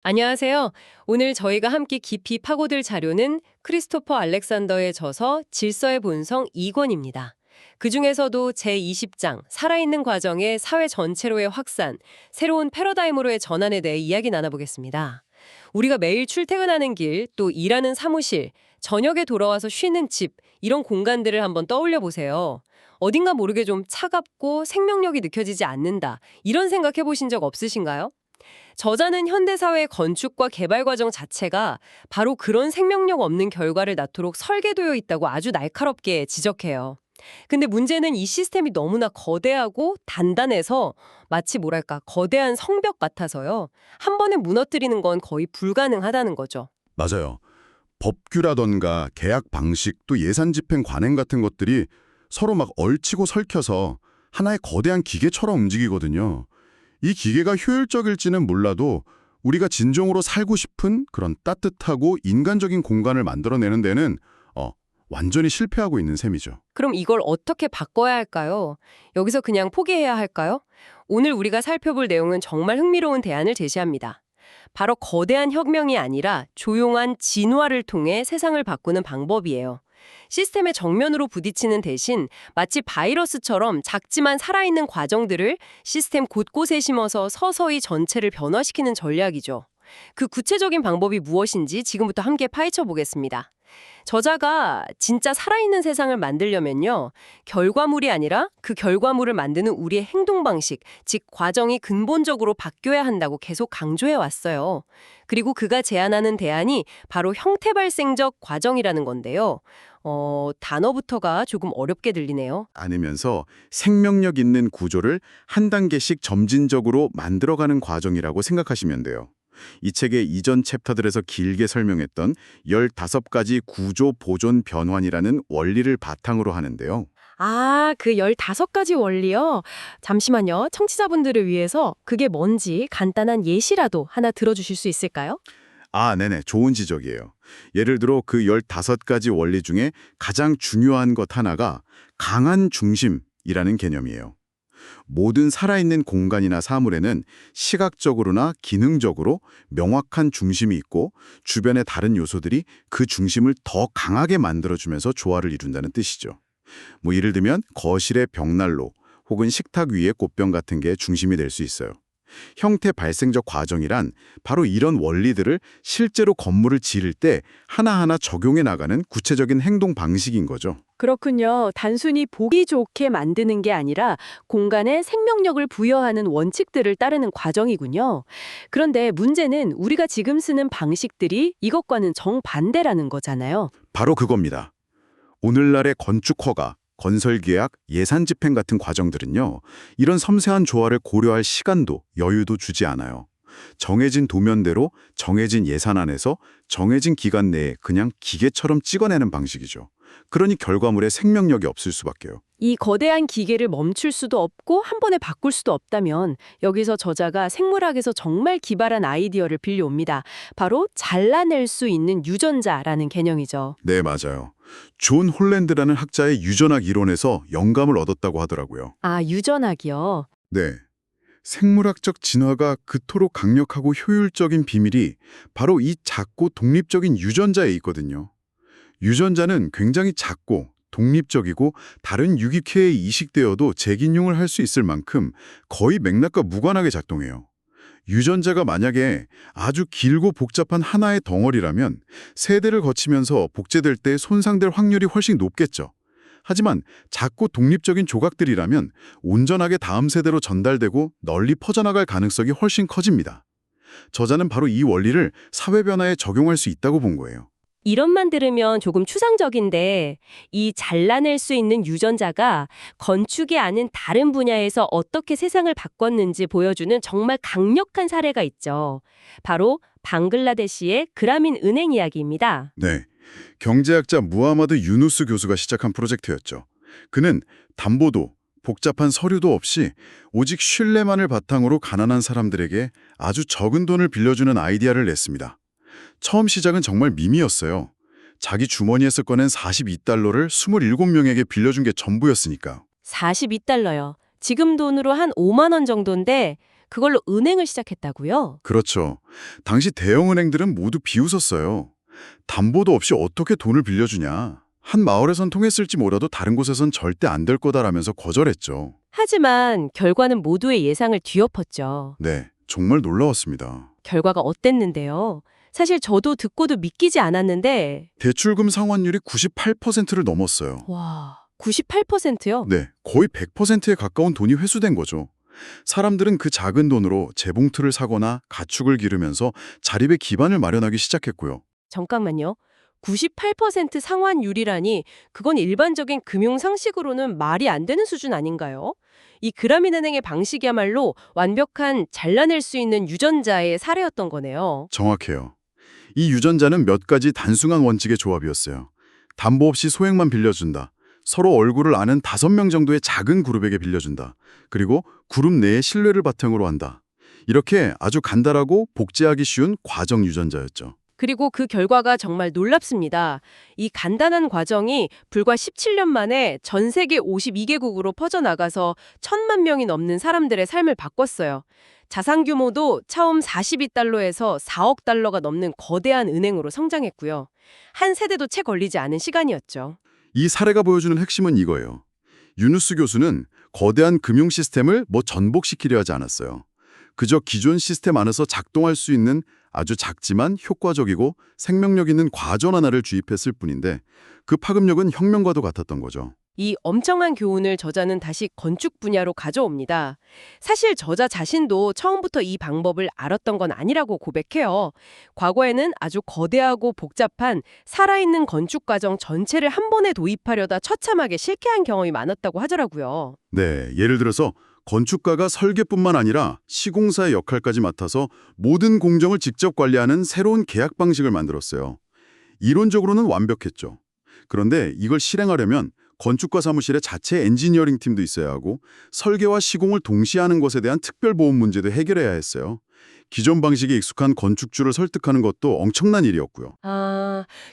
안녕하세요. 오늘 저희가 함께 깊이 파고들 자료는 크리스토퍼 알렉산더의 저서 질서의 본성 2권입니다. 그중에서도 제20장 살아있는 과정의 사회 전체로의 확산, 새로운 패러다임으로의 전환에 대해 이야기 나눠보겠습니다. 우리가 매일 출퇴근하는 길, 또 일하는 사무실, 저녁에 돌아와서 쉬는 집, 이런 공간들을 한번 떠올려 보세요. 어딘가 모르게 좀 차갑고 생명력이 느껴지지 않는다. 이런 생각해 보신 적 없으신가요? 저자는 현대사회의 건축과 개발 과정 자체가 바로 그런 생명력 없는 결과를 낳도록 설계되어 있다고 아주 날카롭게 지적해요. 근데 문제는 이 시스템이 너무나 거대하고 단단해서 마치 뭐랄까 거대한 성벽 같아서요. 한 번에 무너뜨리는 건 거의 불가능하다는 거죠. 맞아요. 법규라던가 계약 방식 또 예산 집행 관행 같은 것들이 서로 막 얽히고 설켜서 하나의 거대한 기계처럼 움직이거든요. 이 기계가 효율적일지는 몰라도 우리가 진정으로 살고 싶은 그런 따뜻하고 인간적인 공간을 만들어내는 데는 완전히 실패하고 있는 셈이죠. 그럼 이걸 어떻게 바꿔야 할까요? 여기서 그냥 포기해야 할까요? 오늘 우리가 살펴볼 내용은 정말 흥미로운 대안을 제시합니다. 바로 거대한 혁명이 아니라 조용한 진화를 통해 세상을 바꾸는 방법이에요. 시스템의 정면으로 부딪히는 대신 마치 바이러스처럼 작지만 살아있는 과정들을 시스템 곳곳에 심어서 서서히 전체를 변화시키는 전략이죠. 그 구체적인 방법이 무엇인지 지금부터 함께 파헤쳐 보겠습니다. 저자가 진짜 살아있는 세상을 만들려면요, 결과물이 아니라 그 결과물을 만드는 우리의 행동 방식, 즉 과정이 근본적으로 바뀌어야 한다고 계속 강조해 왔어요. 그리고 그가 제안하는 대안이 바로 형태 발생적 과정이라는 건데요. 단어부터가 조금 어렵게 들리네요. 아니면서 생명력 있는 구조를 한 단계씩 점진적으로 만들어가는 과정이라고 생각하시면 돼요. 이 책의 이전 챕터들에서 길게 설명했던 15가지 구조 보존 변환이라는 원리를 바탕으로 하는데요. 아, 그 15가지 원리요? 잠시만요. 청취자분들을 위해서 그게 뭔지 간단한 예시라도 하나 들어주실 수 있을까요? 네네. 좋은 지적이에요. 예를 들어 그 15가지 원리 중에 가장 중요한 것 하나가 강한 중심이라는 개념이에요. 모든 살아있는 공간이나 사물에는 시각적으로나 기능적으로 명확한 중심이 있고 주변의 다른 요소들이 그 중심을 더 강하게 만들어주면서 조화를 이룬다는 뜻이죠. 예를 들면 거실의 벽난로 혹은 식탁 위의 꽃병 같은 게 중심이 될 수 있어요. 형태 발생적 과정이란 바로 이런 원리들을 실제로 건물을 지을 때 하나하나 적용해 나가는 구체적인 행동 방식인 거죠. 그렇군요. 단순히 보기 좋게 만드는 게 아니라 공간에 생명력을 부여하는 원칙들을 따르는 과정이군요. 그런데 문제는 우리가 지금 쓰는 방식들이 이것과는 정반대라는 거잖아요. 바로 그겁니다. 오늘날의 건축 허가, 건설 계약, 예산 집행 같은 과정들은요. 이런 섬세한 조화를 고려할 시간도 여유도 주지 않아요. 정해진 도면대로 정해진 예산 안에서 정해진 기간 내에 그냥 기계처럼 찍어내는 방식이죠. 그러니 결과물에 생명력이 없을 수밖에요. 이 거대한 기계를 멈출 수도 없고 한 번에 바꿀 수도 없다면 여기서 저자가 생물학에서 정말 기발한 아이디어를 빌려옵니다. 바로 잘라낼 수 있는 유전자라는 개념이죠. 네, 맞아요. 존 홀랜드라는 학자의 유전학 이론에서 영감을 얻었다고 하더라고요. 아, 유전학이요. 네. 생물학적 진화가 그토록 강력하고 효율적인 비밀이 바로 이 작고 독립적인 유전자에 있거든요. 유전자는 굉장히 작고 독립적이고 다른 유기체에 이식되어도 재기능을 할 수 있을 만큼 거의 맥락과 무관하게 작동해요. 유전자가 만약에 아주 길고 복잡한 하나의 덩어리라면 세대를 거치면서 복제될 때 손상될 확률이 훨씬 높겠죠. 하지만 작고 독립적인 조각들이라면 온전하게 다음 세대로 전달되고 널리 퍼져나갈 가능성이 훨씬 커집니다. 저자는 바로 이 원리를 사회 변화에 적용할 수 있다고 본 거예요. 이론만 들으면 조금 추상적인데 이 잘라낼 수 있는 유전자가 건축이 아닌 다른 분야에서 어떻게 세상을 바꿨는지 보여주는 정말 강력한 사례가 있죠. 바로 방글라데시의 그라민 은행 이야기입니다. 네, 경제학자 무하마드 유누스 교수가 시작한 프로젝트였죠. 그는 담보도 복잡한 서류도 없이 오직 신뢰만을 바탕으로 가난한 사람들에게 아주 적은 돈을 빌려주는 아이디어를 냈습니다. 처음 시작은 정말 밈이었어요. 자기 주머니에서 꺼낸 42달러를 27명에게 빌려준 게 전부였으니까. 42달러요. 지금 돈으로 한 5만 원 정도인데 그걸로 은행을 시작했다고요? 그렇죠. 당시 대형 은행들은 모두 비웃었어요. 담보도 없이 어떻게 돈을 빌려주냐. 한 마을에선 통했을지 몰라도 다른 곳에선 절대 안 될 거다라면서 거절했죠. 하지만 결과는 모두의 예상을 뒤엎었죠. 네, 정말 놀라웠습니다. 결과가 어땠는데요? 사실 저도 듣고도 믿기지 않았는데, 대출금 상환율이 98%를 넘었어요. 와, 98%요? 네, 거의 100%에 가까운 돈이 회수된 거죠. 사람들은 그 작은 돈으로 재봉틀을 사거나 가축을 기르면서 자립의 기반을 마련하기 시작했고요. 잠깐만요. 98% 상환율이라니 그건 일반적인 금융 상식으로는 말이 안 되는 수준 아닌가요? 이 그라민은행의 방식이야말로 완벽한 잘라낼 수 있는 유전자의 사례였던 거네요. 정확해요. 이 유전자는 몇 가지 단순한 원칙의 조합이었어요. 담보 없이 소액만 빌려준다. 서로 얼굴을 아는 5명 정도의 작은 그룹에게 빌려준다. 그리고 그룹 내의 신뢰를 바탕으로 한다. 이렇게 아주 간단하고 복제하기 쉬운 과정 유전자였죠. 그리고 그 결과가 정말 놀랍습니다. 이 간단한 과정이 불과 17년 만에 전 세계 52개국으로 퍼져나가서 1,000만 명이 넘는 사람들의 삶을 바꿨어요. 자산 규모도 처음 42달러에서 4억 달러가 넘는 거대한 은행으로 성장했고요. 한 세대도 채 걸리지 않은 시간이었죠. 이 사례가 보여주는 핵심은 이거예요. 유누스 교수는 거대한 금융 시스템을 전복시키려 하지 않았어요. 그저 기존 시스템 안에서 작동할 수 있는 아주 작지만 효과적이고 생명력 있는 과전 하나를 주입했을 뿐인데 그 파급력은 혁명과도 같았던 거죠. 이 엄청난 교훈을 저자는 다시 건축 분야로 가져옵니다. 사실 저자 자신도 처음부터 이 방법을 알았던 건 아니라고 고백해요. 과거에는 아주 거대하고 복잡한 살아있는 건축 과정 전체를 한 번에 도입하려다 처참하게 실패한 경험이 많았다고 하더라고요. 네, 예를 들어서 건축가가 설계뿐만 아니라 시공사의 역할까지 맡아서 모든 공정을 직접 관리하는 새로운 계약 방식을 만들었어요. 이론적으로는 완벽했죠. 그런데 이걸 실행하려면 건축가 사무실에 자체 엔지니어링 팀도 있어야 하고 설계와 시공을 동시에 하는 것에 대한 특별보험 문제도 해결해야 했어요. 기존 방식에 익숙한 건축주를 설득하는 것도 엄청난 일이었고요.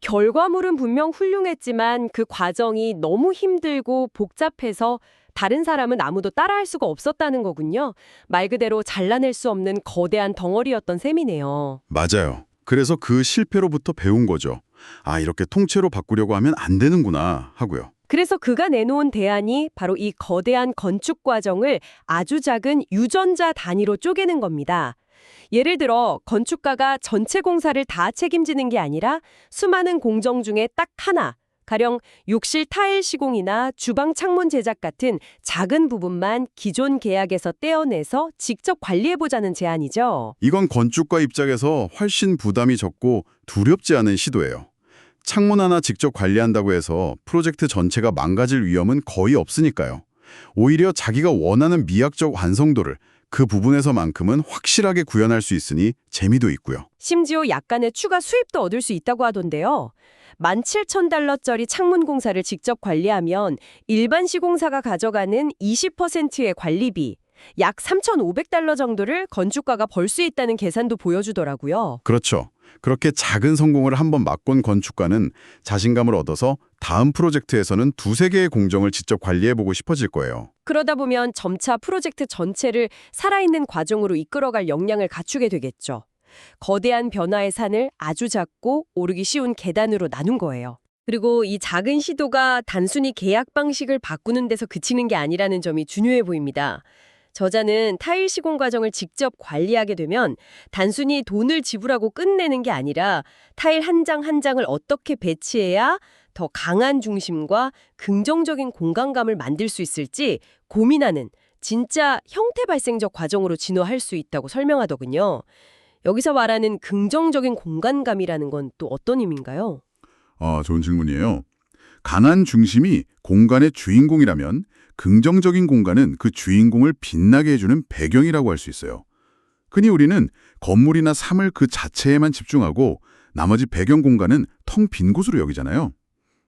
결과물은 분명 훌륭했지만 그 과정이 너무 힘들고 복잡해서 다른 사람은 아무도 따라할 수가 없었다는 거군요. 말 그대로 잘라낼 수 없는 거대한 덩어리였던 셈이네요. 맞아요. 그래서 그 실패로부터 배운 거죠. 아, 이렇게 통째로 바꾸려고 하면 안 되는구나 하고요. 그래서 그가 내놓은 대안이 바로 이 거대한 건축 과정을 아주 작은 유전자 단위로 쪼개는 겁니다. 예를 들어 건축가가 전체 공사를 다 책임지는 게 아니라 수많은 공정 중에 딱 하나, 가령 욕실 타일 시공이나 주방 창문 제작 같은 작은 부분만 기존 계약에서 떼어내서 직접 관리해보자는 제안이죠. 이건 건축가 입장에서 훨씬 부담이 적고 두렵지 않은 시도예요. 창문 하나 직접 관리한다고 해서 프로젝트 전체가 망가질 위험은 거의 없으니까요. 오히려 자기가 원하는 미학적 완성도를 그 부분에서만큼은 확실하게 구현할 수 있으니 재미도 있고요. 심지어 약간의 추가 수입도 얻을 수 있다고 하던데요. 17,000달러짜리 창문 공사를 직접 관리하면 일반 시공사가 가져가는 20%의 관리비, 약 3,500달러 정도를 건축가가 벌 수 있다는 계산도 보여주더라고요. 그렇죠. 그렇게 작은 성공을 한번 맛본 건축가는 자신감을 얻어서 다음 프로젝트에서는 2-3개의 공정을 직접 관리해보고 싶어질 거예요. 그러다 보면 점차 프로젝트 전체를 살아있는 과정으로 이끌어갈 역량을 갖추게 되겠죠. 거대한 변화의 산을 아주 작고 오르기 쉬운 계단으로 나눈 거예요. 그리고 이 작은 시도가 단순히 계약 방식을 바꾸는 데서 그치는 게 아니라는 점이 중요해 보입니다. 저자는 타일 시공 과정을 직접 관리하게 되면 단순히 돈을 지불하고 끝내는 게 아니라 타일 한 장 한 장을 어떻게 배치해야 더 강한 중심과 긍정적인 공간감을 만들 수 있을지 고민하는 진짜 형태 발생적 과정으로 진화할 수 있다고 설명하더군요. 여기서 말하는 긍정적인 공간감이라는 건 또 어떤 의미인가요? 좋은 질문이에요. 강한 중심이 공간의 주인공이라면 긍정적인 공간은 그 주인공을 빛나게 해주는 배경이라고 할 수 있어요. 흔히 우리는 건물이나 사물 그 자체에만 집중하고 나머지 배경 공간은 텅 빈 곳으로 여기잖아요.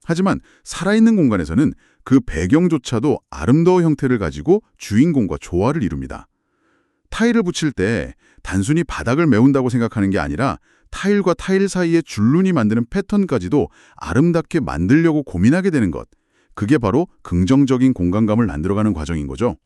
하지만 살아있는 공간에서는 그 배경조차도 아름다운 형태를 가지고 주인공과 조화를 이룹니다. 타일을 붙일 때 단순히 바닥을 메운다고 생각하는 게 아니라 타일과 타일 사이의 줄눈이 만드는 패턴까지도 아름답게 만들려고 고민하게 되는 것. 그게 바로 긍정적인 공간감을 만들어가는 과정인 거죠.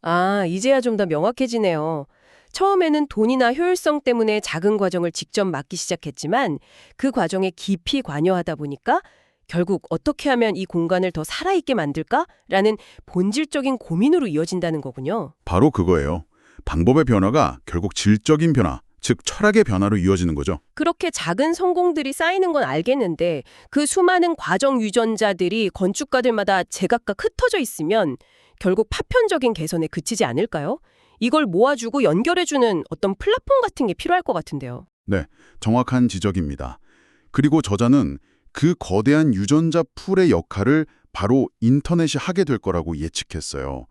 이제야 좀 더 명확해지네요. 처음에는 돈이나 효율성 때문에 작은 과정을 직접 맡기 시작했지만 그 과정에 깊이 관여하다 보니까 결국 어떻게 하면 이 공간을 더 살아있게 만들까라는 본질적인 고민으로 이어진다는 거군요. 바로 그거예요. 방법의 변화가 결국 질적인 변화, 즉 철학의 변화로 이어지는 거죠. 그렇게 작은 성공들이 쌓이는 건 알겠는데 그 수많은 과정 유전자들이 건축가들마다 제각각 흩어져 있으면 결국 파편적인 개선에 그치지 않을까요? 이걸 모아주고 연결해주는 어떤 플랫폼 같은 게 필요할 것 같은데요. 네, 정확한 지적입니다. 그리고 저자는 그 거대한 유전자 풀의 역할을 바로 인터넷이 하게 될 거라고 예측했어요.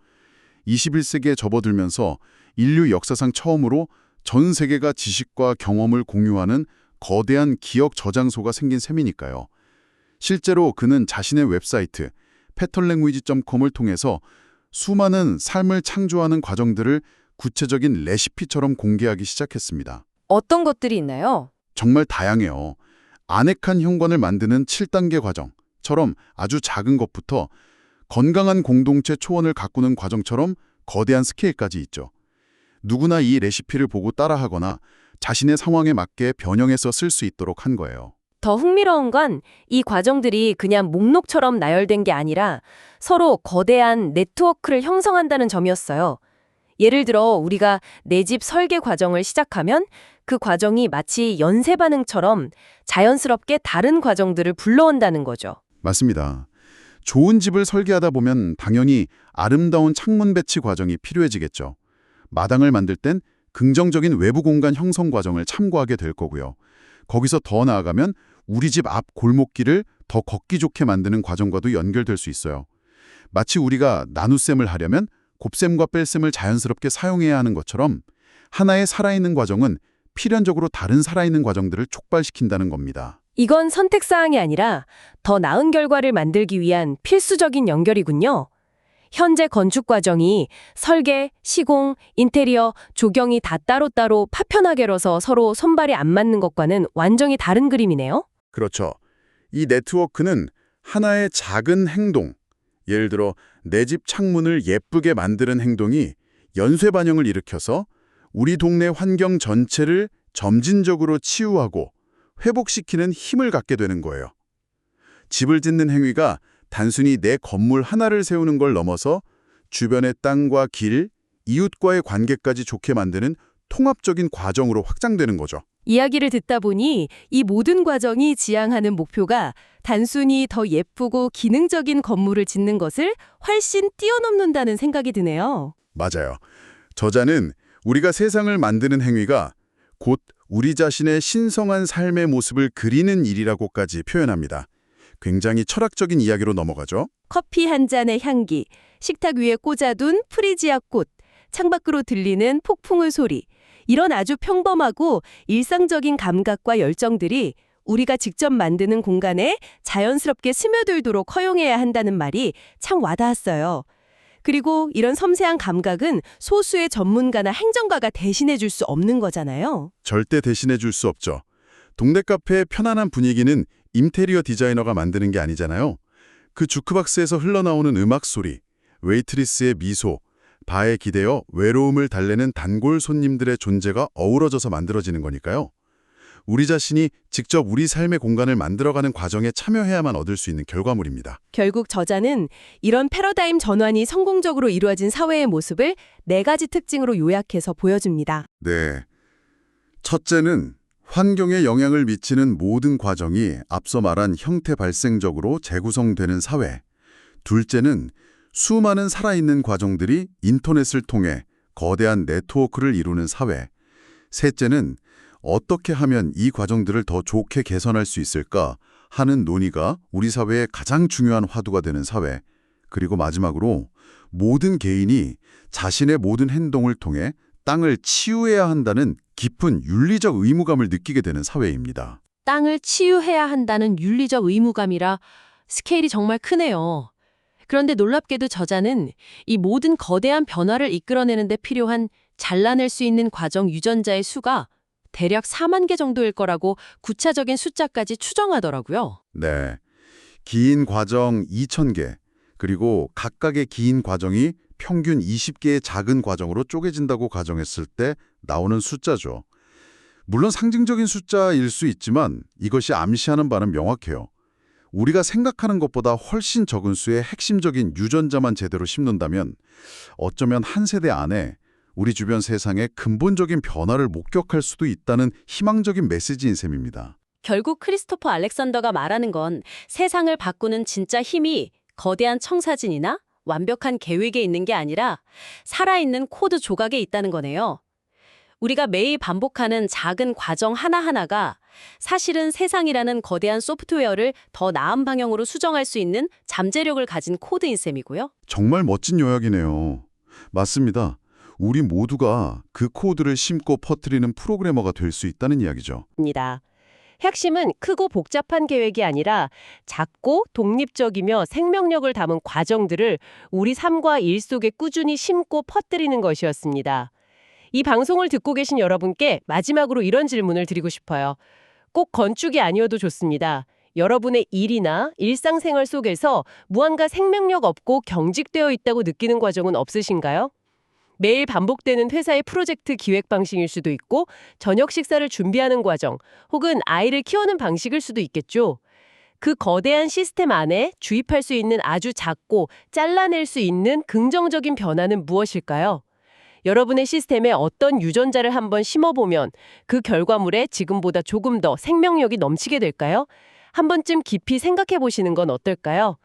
21세기에 접어들면서 인류 역사상 처음으로 전 세계가 지식과 경험을 공유하는 거대한 기억 저장소가 생긴 셈이니까요. 실제로 그는 자신의 웹사이트 patternlanguage.com을 통해서 수많은 삶을 창조하는 과정들을 구체적인 레시피처럼 공개하기 시작했습니다. 어떤 것들이 있나요? 정말 다양해요. 아늑한 현관을 만드는 7단계 과정처럼 아주 작은 것부터 건강한 공동체 초원을 가꾸는 과정처럼 거대한 스케일까지 있죠. 누구나 이 레시피를 보고 따라하거나 자신의 상황에 맞게 변형해서 쓸 수 있도록 한 거예요. 더 흥미로운 건 이 과정들이 그냥 목록처럼 나열된 게 아니라 서로 거대한 네트워크를 형성한다는 점이었어요. 예를 들어 우리가 내 집 설계 과정을 시작하면 그 과정이 마치 연쇄 반응처럼 자연스럽게 다른 과정들을 불러온다는 거죠. 맞습니다. 좋은 집을 설계하다 보면 당연히 아름다운 창문 배치 과정이 필요해지겠죠. 마당을 만들 땐 긍정적인 외부 공간 형성 과정을 참고하게 될 거고요. 거기서 더 나아가면 우리 집 앞 골목길을 더 걷기 좋게 만드는 과정과도 연결될 수 있어요. 마치 우리가 나눗셈을 하려면 곱셈과 뺄셈을 자연스럽게 사용해야 하는 것처럼 하나의 살아있는 과정은 필연적으로 다른 살아있는 과정들을 촉발시킨다는 겁니다. 이건 선택사항이 아니라 더 나은 결과를 만들기 위한 필수적인 연결이군요. 현재 건축 과정이 설계, 시공, 인테리어, 조경이 다 따로따로 파편화게로서 서로 손발이 안 맞는 것과는 완전히 다른 그림이네요. 그렇죠. 이 네트워크는 하나의 작은 행동, 예를 들어 내 집 창문을 예쁘게 만드는 행동이 연쇄 반영을 일으켜서 우리 동네 환경 전체를 점진적으로 치유하고 회복시키는 힘을 갖게 되는 거예요. 집을 짓는 행위가 단순히 내 건물 하나를 세우는 걸 넘어서 주변의 땅과 길, 이웃과의 관계까지 좋게 만드는 통합적인 과정으로 확장되는 거죠. 이야기를 듣다 보니 이 모든 과정이 지향하는 목표가 단순히 더 예쁘고 기능적인 건물을 짓는 것을 훨씬 뛰어넘는다는 생각이 드네요. 맞아요. 저자는 우리가 세상을 만드는 행위가 곧 우리 자신의 신성한 삶의 모습을 그리는 일이라고까지 표현합니다. 굉장히 철학적인 이야기로 넘어가죠. 커피 한 잔의 향기, 식탁 위에 꽂아둔 프리지아 꽃, 창밖으로 들리는 폭풍의 소리, 이런 아주 평범하고 일상적인 감각과 열정들이 우리가 직접 만드는 공간에 자연스럽게 스며들도록 허용해야 한다는 말이 참 와닿았어요. 그리고 이런 섬세한 감각은 소수의 전문가나 행정가가 대신해 줄 수 없는 거잖아요. 절대 대신해 줄 수 없죠. 동네 카페의 편안한 분위기는 인테리어 디자이너가 만드는 게 아니잖아요. 그 주크박스에서 흘러나오는 음악 소리, 웨이트리스의 미소, 바에 기대어 외로움을 달래는 단골 손님들의 존재가 어우러져서 만들어지는 거니까요. 우리 자신이 직접 우리 삶의 공간을 만들어가는 과정에 참여해야만 얻을 수 있는 결과물입니다. 결국 저자는 이런 패러다임 전환이 성공적으로 이루어진 사회의 모습을 4가지 특징으로 요약해서 보여줍니다. 네. 첫째는 환경에 영향을 미치는 모든 과정이 앞서 말한 형태 발생적으로 재구성되는 사회. 둘째는 수많은 살아있는 과정들이 인터넷을 통해 거대한 네트워크를 이루는 사회. 셋째는 어떻게 하면 이 과정들을 더 좋게 개선할 수 있을까 하는 논의가 우리 사회의 가장 중요한 화두가 되는 사회. 그리고 마지막으로 모든 개인이 자신의 모든 행동을 통해 땅을 치유해야 한다는 깊은 윤리적 의무감을 느끼게 되는 사회입니다. 땅을 치유해야 한다는 윤리적 의무감이라 스케일이 정말 크네요. 그런데 놀랍게도 저자는 이 모든 거대한 변화를 이끌어내는 데 필요한 잘라낼 수 있는 과정 유전자의 수가 대략 4만 개 정도일 거라고 구체적인 숫자까지 추정하더라고요. 네. 긴 과정 2,000개, 그리고 각각의 긴 과정이 평균 20개의 작은 과정으로 쪼개진다고 가정했을 때 나오는 숫자죠. 물론 상징적인 숫자일 수 있지만 이것이 암시하는 바는 명확해요. 우리가 생각하는 것보다 훨씬 적은 수의 핵심적인 유전자만 제대로 심는다면 어쩌면 한 세대 안에 우리 주변 세상의 근본적인 변화를 목격할 수도 있다는 희망적인 메시지인 셈입니다. 결국 크리스토퍼 알렉산더가 말하는 건 세상을 바꾸는 진짜 힘이 거대한 청사진이나 완벽한 계획에 있는 게 아니라 살아있는 코드 조각에 있다는 거네요. 우리가 매일 반복하는 작은 과정 하나하나가 사실은 세상이라는 거대한 소프트웨어를 더 나은 방향으로 수정할 수 있는 잠재력을 가진 코드인 셈이고요. 정말 멋진 요약이네요. 맞습니다. 우리 모두가 그 코드를 심고 퍼뜨리는 프로그래머가 될 수 있다는 이야기죠. 입니다. 핵심은 크고 복잡한 계획이 아니라 작고 독립적이며 생명력을 담은 과정들을 우리 삶과 일 속에 꾸준히 심고 퍼뜨리는 것이었습니다. 이 방송을 듣고 계신 여러분께 마지막으로 이런 질문을 드리고 싶어요. 꼭 건축이 아니어도 좋습니다. 여러분의 일이나 일상생활 속에서 무언가 생명력 없고 경직되어 있다고 느끼는 과정은 없으신가요? 매일 반복되는 회사의 프로젝트 기획 방식일 수도 있고 저녁 식사를 준비하는 과정 혹은 아이를 키우는 방식일 수도 있겠죠. 그 거대한 시스템 안에 주입할 수 있는 아주 작고 잘라낼 수 있는 긍정적인 변화는 무엇일까요? 여러분의 시스템에 어떤 유전자를 한번 심어보면 그 결과물에 지금보다 조금 더 생명력이 넘치게 될까요? 한 번쯤 깊이 생각해 보시는 건 어떨까요?